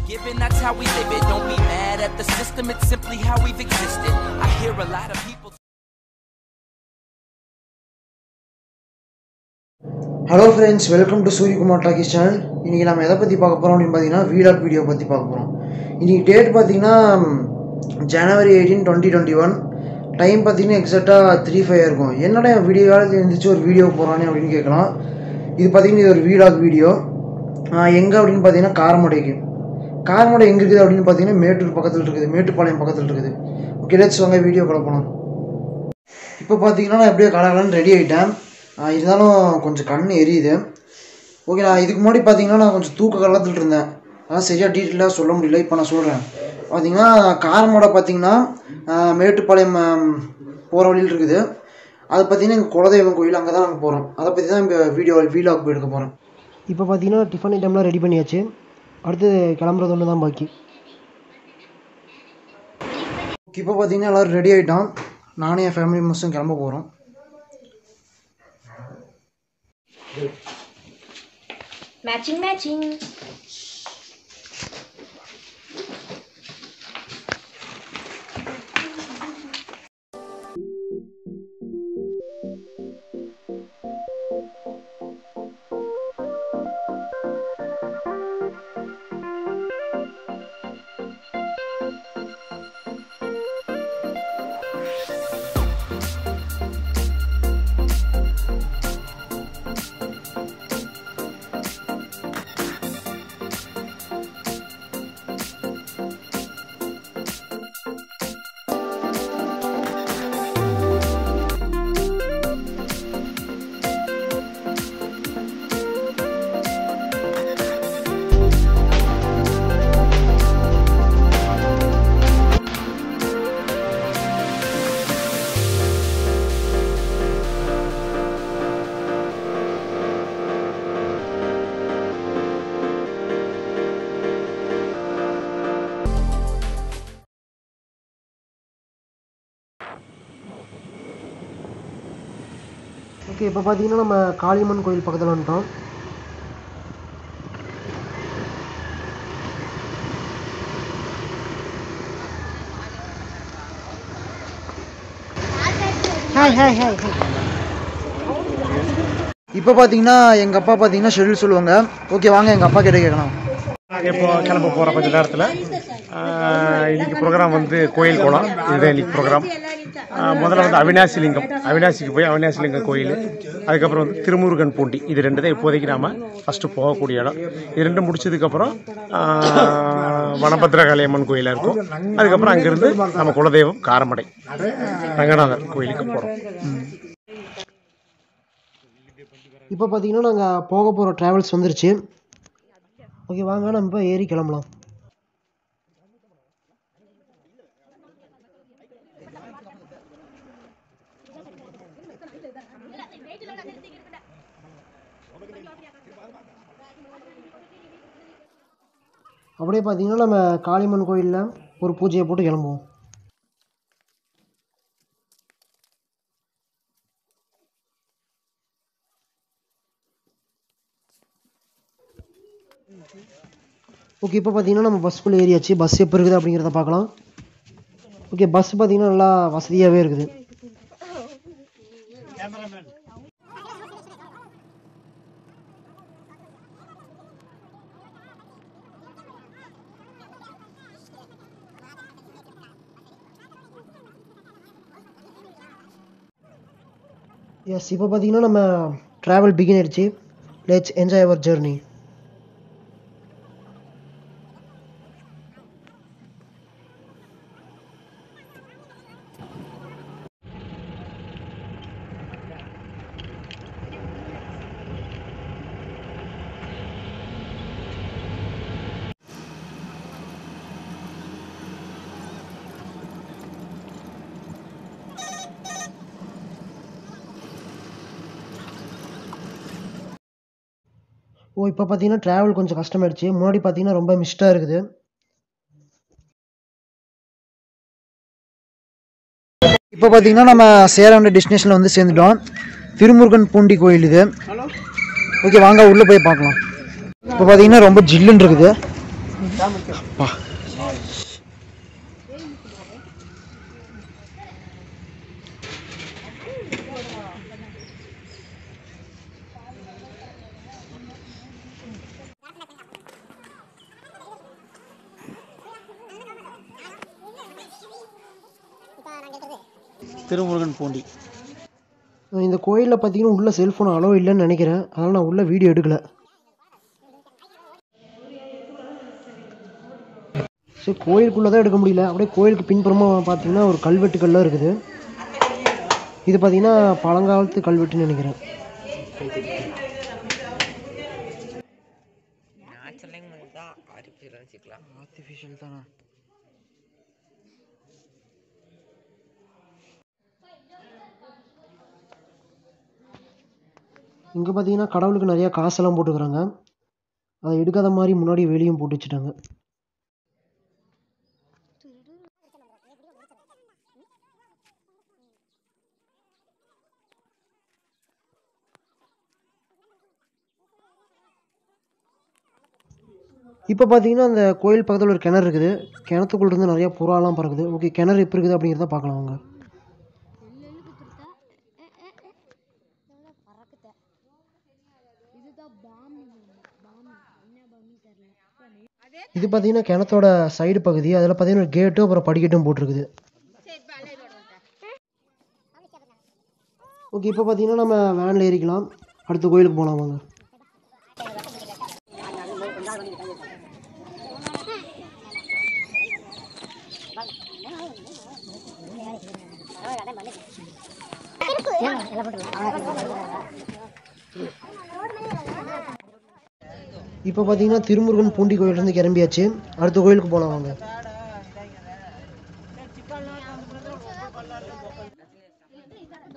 given, that's how we live it. Don't be mad at the system, it's simply how we've existed. I hear a lot of people. Hello friends, welcome to Surya Kumar Talkies channel. இன்னைக்கு நாம எதை பத்தி பார்க்க போறோம் அப்படினு பாத்தீங்கன்னா vlog video பத்தி பார்க்க போறோம். இன்னைக்கு டேட் பாத்தீங்கன்னா January 18, 2021. டைம் பாத்தீங்கன்னா எக்ஸாக்ட்டா 3:05 இருக்கும். என்னடா வீடியோ காலையில எழுந்திச்சு ஒரு வீடியோ போறானே அப்படினு கேட்கலாம். இது பாத்தீங்கன்னா இது ஒரு vlog வீடியோ. எங்க அப்படினு பாத்தீங்கன்னா காரமடைக்கு. காரமடை எங்க இருக்குது அப்படினு பாத்தீங்கன்னா மேட்டூர் பக்கத்துல இருக்குது. மேட்டுப்பாளையம் பக்கத்துல இருக்குது. ஓகே, லெட்ஸ் வாங்க வீடியோக்குள்ள போலாம். இப்போ பாத்தீங்கன்னா நான் எப்படியோ காலையில ரெடி ஆயிட்டேன். இருந்தாலும் கொஞ்சம் கண்ணு எரியுது. ஓகே, நான் இதுக்கு முன்னாடி பார்த்தீங்கன்னா நான் கொஞ்சம் தூக்க கலத்தில் இருந்தேன். அதான் சரியாக டீட்டெயிலாக சொல்ல முடியல. இப்போ நான் சொல்கிறேன். பார்த்தீங்கன்னா காரமடை பார்த்தீங்கன்னா மேட்டுப்பாளையம் போகிற வழியில் இருக்குது. அது பார்த்தீங்கன்னா எங்கள் குலதெய்வம் கோயில், அங்கே தான் நாங்கள் போகிறோம். அதை பற்றி தான் இப்போ வீலாக் எடுக்க போகிறோம். இப்போ பார்த்தீங்கன்னா டிஃபன் ஐட்டம்லாம் ரெடி பண்ணியாச்சு. அடுத்து கிளம்புறது ஒன்று தான் பாக்கி. இப்போ பார்த்தீங்கன்னா எல்லோரும் ரெடி ஆகிட்டோம். நானும் என் ஃபேமிலி மெம்பர்ஸும் கிளம்ப போகிறோம். Matching. ஓகே, இப்போ பார்த்தீங்கன்னா நம்ம காளியம்மன் கோயில் பக்கத்தில் வந்துட்டோம். இப்போ பார்த்தீங்கன்னா எங்கள் அப்பா பார்த்தீங்கன்னா ஷெட்யூல் சொல்லுவாங்க. ஓகே, வாங்க எங்கள் அப்பா கிட்ட கேட்கலாம். இப்போ கிளம்ப போகிற கொஞ்ச நேரத்தில் இன்றைக்கி ப்ரோக்ராம் வந்து கோயில் குளம். இதுதான் இன்றைக்கி ப்ரோக்ராம். முதல்ல வந்து அவினாசிக்கு போய் அவினாசிலிங்கம் கோயில், அதுக்கப்புறம் வந்து திருமுருகன் பூண்டி. இது ரெண்டு தான் இப்போதைக்கு நாம் ஃபஸ்ட்டு போகக்கூடிய இடம். இது ரெண்டும் முடிச்சதுக்கப்புறம் வனபத்ரகாளியம்மன் கோயிலாக இருக்கும். அதுக்கப்புறம் அங்கேருந்து நம்ம குலதெய்வம் காரமடை ரங்கநாதர் கோயிலுக்கு போகிறோம். இப்போ பார்த்தீங்கன்னா நாங்கள் போக போகிற ட்ராவல்ஸ் வந்துருச்சு. ஓகே, வாங்க நம்ம இப்போ ஏறி கிளம்பலாம். அப்படியே பார்த்தீங்கன்னா நம்ம காளியம்மன் கோயிலில் ஒரு பூஜையை போட்டு கிளம்புவோம். ஓகே, இப்போ பார்த்தீங்கன்னா நம்ம பஸ்ஸுக்குள்ளே ஏறியாச்சு. பஸ் எப்போ இருக்குது அப்படிங்கிறத பார்க்கலாம். ஓகே, பஸ் பார்த்தீங்கன்னா நல்லா வசதியாகவே இருக்குது. எஸ், இப்போ பார்த்தீங்கன்னா நம்ம ட்ராவல் பிகின் ஆயிடுச்சு. Let's enjoy our journey. இப்போ பார்த்தீங்கன்னா ட்ராவல் கொஞ்சம் கஷ்டமாயிடுச்சு. முன்னாடி பார்த்தீங்கன்னா ரொம்ப மிஸ்டாக இருக்குது. இப்போ பார்த்தீங்கன்னா நம்ம சேர வேண்டிய டெஸ்டினேஷனில் வந்து சேர்ந்துட்டோம். திருமுருகன் பூண்டி கோயில் இது. ஓகே, வாங்க உள்ளே போய் பார்க்கலாம். இப்போ பார்த்தீங்கன்னா ரொம்ப ஜில்லுன்னு இருக்குது. அப்பா திருமுருகன் பூண்டி. இந்த கோயிலில் பார்த்தீங்கன்னா உள்ள செல்ஃபோன் அலோ இல்லைன்னு நினைக்கிறேன், அதனால் நான் உள்ள வீடியோ எடுக்கலை. சரி, கோயிலுக்குள்ளே தான் எடுக்க முடியல. அப்படியே கோயிலுக்கு பின்புறமாக பார்த்தீங்கன்னா ஒரு கல்வெட்டுக்கள்லாம் இருக்குது. இது பார்த்தீங்கன்னா பழங்காலத்து கல்வெட்டுன்னு நினைக்கிறேன். ஆர்டிஃபிஷியல் தானா? இங்கே பார்த்தீங்கன்னா கடவுளுக்கு நிறையா காசெல்லாம் போட்டுக்கிறாங்க. அதை எடுக்காத மாதிரி முன்னாடி வெளியும் போட்டு வச்சுட்டாங்க. இப்போ பார்த்தீங்கன்னா அந்த கோயில் பக்கத்தில் ஒரு கிணறு இருக்குது. கிணத்துக்குள்ளேருந்து நிறையா புறாலாம் பறக்குது. ஓகே, கிணறு எப்படி இருக்குது அப்படிங்கிறத பார்க்கலாம் வாங்க. இது பார்த்தீங்கன்னா கிணத்தோட சைடு பகுதி. அதில் பார்த்தீங்கன்னா ஒரு கேட்டும் அப்புறம் படிக்கட்டும் போட்டிருக்குது. ஓகே, இப்போ பார்த்தீங்கன்னா நம்ம வேனில் ஏறிக்கலாம், அடுத்த கோயிலுக்கு போகலாம் வாங்க. இப்போ பார்த்தீங்கன்னா திருமுருகன் பூண்டி கோயிலேருந்து கிளம்பியாச்சு, அடுத்த கோயிலுக்கு போகலாம் வாங்க.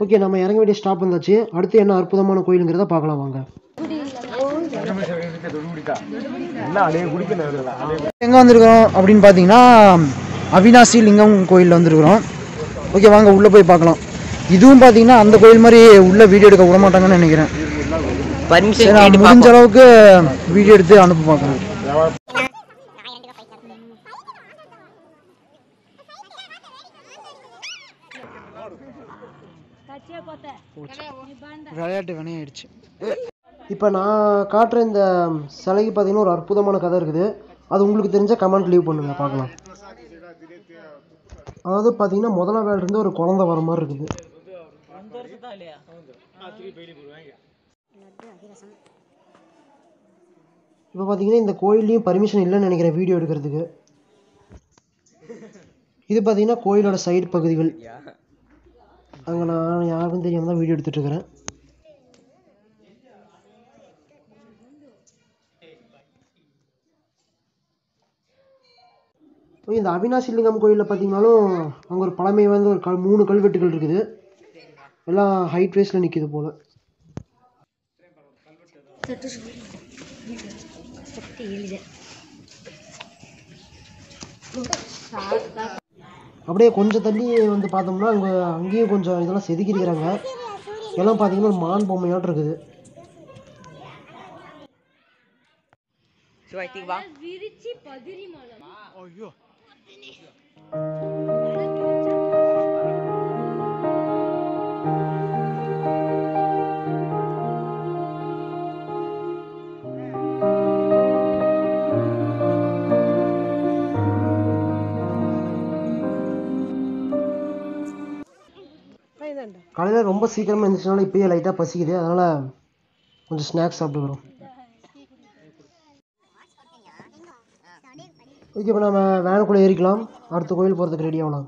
ஓகே, நம்ம இறங்க வேண்டிய ஸ்டாப் வந்தாச்சு. அடுத்து என்ன அற்புதமான கோயிலுங்கிறத பார்க்கலாம் வாங்க. எங்கே வந்திருக்கிறோம் அப்படின்னு பார்த்தீங்கன்னா அவினாசி லிங்கம் கோயிலில் வந்திருக்கிறோம். ஓகே, வாங்க உள்ளே போய் பார்க்கலாம். இதுவும் பார்த்தீங்கன்னா அந்த கோயில் மாதிரி உள்ள வீடியோ எடுக்க விட மாட்டாங்கன்னு நினைக்கிறேன். நான் முடிஞ்ச அளவுக்கு வீடியோ எடுத்து அனுப்ப பார்க்குறேன். விளையாட்டு வினையாயிடுச்சு. இப்போ நான் காட்டுற இந்த சிலைக்கு பார்த்தீங்கன்னா ஒரு அற்புதமான கதை இருக்குது. அது உங்களுக்கு தெரிஞ்ச கமெண்ட் லீவ் பண்ணுங்க, பார்க்கலாம். அதாவது பார்த்தீங்கன்னா முதலாம் வேலை இருந்து ஒரு குழந்தை வர மாதிரி இருக்குது. இப்போ பார்த்தீங்கன்னா இந்த கோயில்லையும் பர்மிஷன் இல்லைன்னு நினைக்கிறேன் வீடியோ எடுக்கிறதுக்கு. இது பார்த்தீங்கன்னா கோயிலோட சைடு பகுதிகள். அங்கே நான் யாருக்கும் தெரியாமல் தான் வீடியோ எடுத்துகிட்டு இருக்கிறேன். இந்த அவினாசி லிங்கம் கோயிலில் பார்த்தீங்கன்னாலும் அங்கே ஒரு பழமை வாய்ந்த ஒரு 3 கல்வெட்டுகள் இருக்குது. எல்லாம் ஹைட் வைஸில் நிற்கிது போல். அப்படியே கொஞ்சம் தள்ளி வந்து பார்த்தோம்னா அங்கேயும் கொஞ்சம் இதெல்லாம் செதுக்கியிருக்கிறாங்க. எல்லாம் பார்த்தீங்கன்னா ஒரு மான் பொம்மையாட்டு இருக்குது. காலையில் ரொம்ப சீக்கிரமாக இருந்துச்சுனால இப்போயே லைட்டாக பசிக்குது, அதனால் கொஞ்சம் ஸ்நாக்ஸ் சாப்பிட்டுக்கிறோம். ஓகே, இப்போ நம்ம வேனுக்குள்ளே ஏறிக்கலாம், அடுத்த கோயில் போகிறதுக்கு ரெடி ஆகலாம்.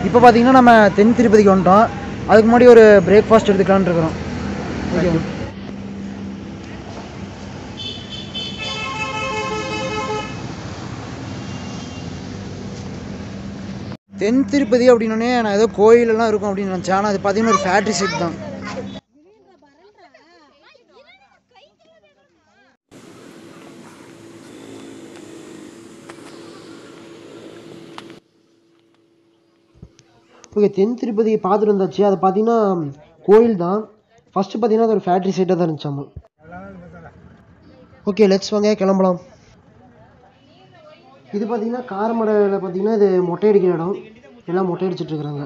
இப்போ பார்த்தீங்கன்னா நம்ம தென் திருப்பதிக்கு வந்துட்டோம். அதுக்கு முன்னாடி ஒரு பிரேக்ஃபாஸ்ட் எடுத்துக்கலான்னு இருக்கிறோம். ஓகே, தென் திருப்பதி அப்படின்னே நான் ஏதோ கோயிலெல்லாம் இருக்கும் அப்படின்னு நினச்சேன். ஆனால் அது பார்த்தீங்கன்னா ஒரு ஃபேக்ட்ரி செட் தான். ஓகே, தென் திருப்பதி பார்த்துட்டு வந்தாச்சு. அது பார்த்தீங்கன்னா கோயில் தான். ஃபஸ்ட்டு பார்த்தீங்கன்னா அது ஒரு ஃபேக்ட்ரி சைட்டாக தான் இருந்துச்சாமா. ஓகே லெட்ஸ் வாங்க கிளம்பலாம். இது பார்த்தீங்கன்னா காரமடையில் பார்த்தீங்கன்னா இது மொட்டை அடிக்கிற இடம், எல்லாம் மொட்டை அடிச்சிட்ருக்குறாங்க.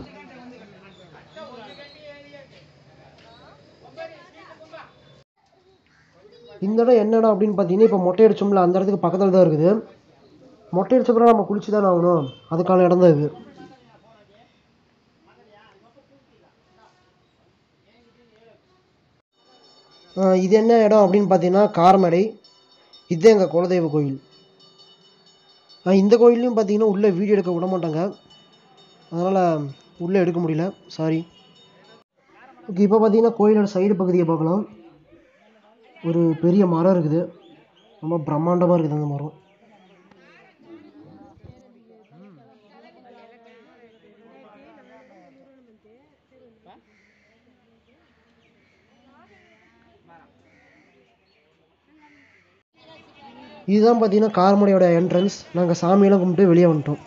இந்த இடம் என்ன இடம் அப்படின்னு பார்த்தீங்கன்னா இப்போ மொட்டை அடிச்சோம்ல அந்த இடத்துக்கு பக்கத்தில் தான் இருக்குது. மொட்டை அடிச்சப்பறம் நம்ம குளிச்சு தானே ஆகணும், அதுக்கான இடம் தான் இது. இது என்ன இடம் அப்படின்னு பார்த்தீங்கன்னா காரமடை. இதுதான் எங்கள் குலதெய்வ கோயில். இந்த கோயிலையும் பார்த்தீங்கன்னா உள்ளே வீடியோ எடுக்க விட மாட்டாங்க, அதனால் உள்ளே எடுக்க முடியல, சாரி. ஓகே இப்போ பார்த்தீங்கன்னா கோயிலோட சைடு பகுதியை பார்க்கலாம். ஒரு பெரிய மரம் இருக்குது, ரொம்ப பிரம்மாண்டமாக இருக்குது அந்த மரம். இதுதான் பார்த்தீங்கன்னா காரமடையோட என்ட்ரன்ஸ். நாங்கள் சாமியெல்லாம் கும்பிட்டு வெளியே வந்துட்டோம்.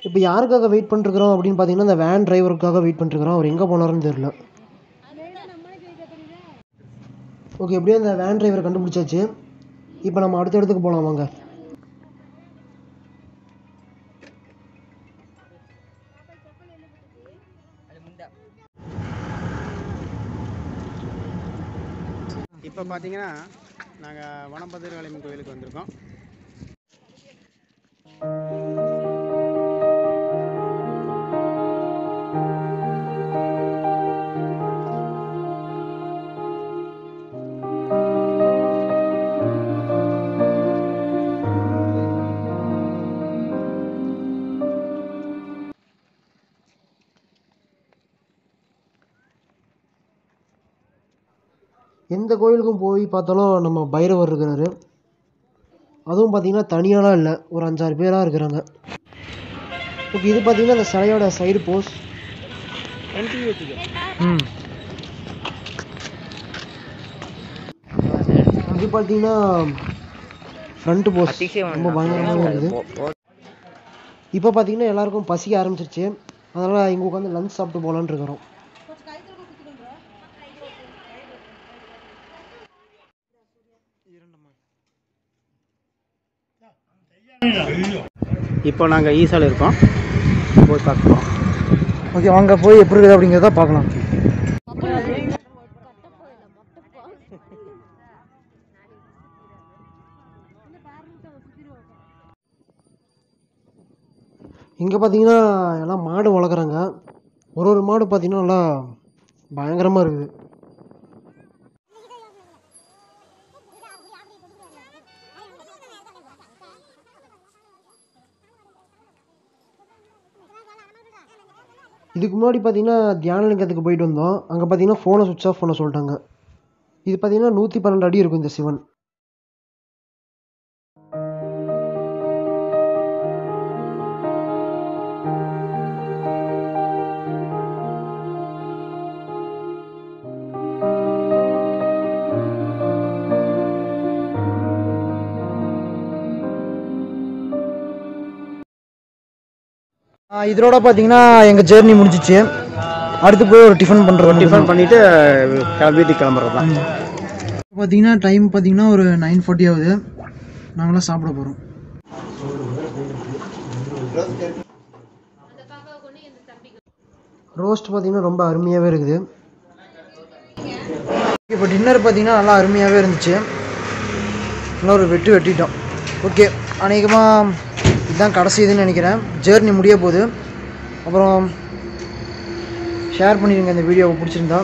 இப்போ யாருக்காக வெயிட் பண்ணிருக்கிறோம் அப்படின்னு பார்த்தீங்கன்னா இந்த வேன் டிரைவருக்காக வெயிட் பண்ணிருக்கிறோம். அவர் எங்கே போனாருன்னு தெரியல. ஓகே எப்படியும் அந்த வேன் டிரைவரை கண்டுபிடிச்சாச்சு. இப்போ நம்ம அடுத்த இடத்துக்கு போகலாம் வாங்க. இப்போ பார்த்தீங்கன்னா நாங்கள் வனபத்திரகாளியம்மன் கோயிலுக்கு வந்திருக்கோம். எந்த கோயிலுக்கும் போய் பார்த்தாலும் நம்ம பைரவர் இருக்கிறாரு. அதுவும் பார்த்தீங்கன்னா தனியாலாம் இல்லை, ஒரு 5-6 பேராக இருக்கிறாங்க. ஓகே இது பார்த்தீங்கன்னா அந்த சிலையோட சைடு போஸ். அது பார்த்தீங்கன்னா ஃப்ரண்ட் போஸ் ரொம்ப பயங்கரமாக இருக்குது. இப்போ பார்த்தீங்கன்னா எல்லாருக்கும் பசிக்க ஆரம்பிச்சிருச்சு, அதனால் இங்கே உட்காந்து லஞ்ச் சாப்பிட்டு போகலான்னு இருக்கிறோம். இப்போ நாங்கள் ஈசால இருக்கோம், போய் பார்க்குறோம். ஓகே வாங்க போய் எப்படி இருக்குது அப்படிங்கிறத பார்க்கலாம். இங்கே பார்த்தீங்கன்னா எல்லாம் மாடு வளர்க்குறாங்க. ஒரு மாடு பார்த்தீங்கன்னா நல்லா பயங்கரமாக இருக்குது. இதுக்கு முன்னாடி பார்த்தீங்கன்னா தியானலிங்கத்துக்கு போயிட்டு வந்தோம். அங்கே பார்த்தீங்கன்னா ஃபோனை சுவிட்ச் ஆஃப் பண்ண சொல்லிட்டாங்க. இது பார்த்தீங்கன்னா 112 அடி இருக்கும் இந்த சிவன். இதோட பார்த்தீங்கன்னா எங்கள் ஜேர்னி முடிஞ்சிச்சு. அடுத்து போய் ஒரு டிஃபன் பண்ணுறோம். டிஃபன் பண்ணிவிட்டு வீட்டுக்கு கிளம்புறது தான். பார்த்தீங்கன்னா டைம் பார்த்தீங்கன்னா ஒரு 9:40 ஆகுது. நாங்களாம் சாப்பிட போகிறோம். ரோஸ்ட் பார்த்தீங்கன்னா ரொம்ப அருமையாகவே இருக்குது. இப்போ டின்னர் பார்த்தீங்கன்னா நல்லா அருமையாகவே இருந்துச்சு. நல்லா ஒரு வெட்டிட்டோம். ஓகே அநேகமாக இதுதான் கடைசி இதுன்னு நினைக்கிறேன். ஜேர்னி முடிய போகுது. அப்புறம் ஷேர் பண்ணிடுங்க இந்த வீடியோவை பிடிச்சிருந்தா.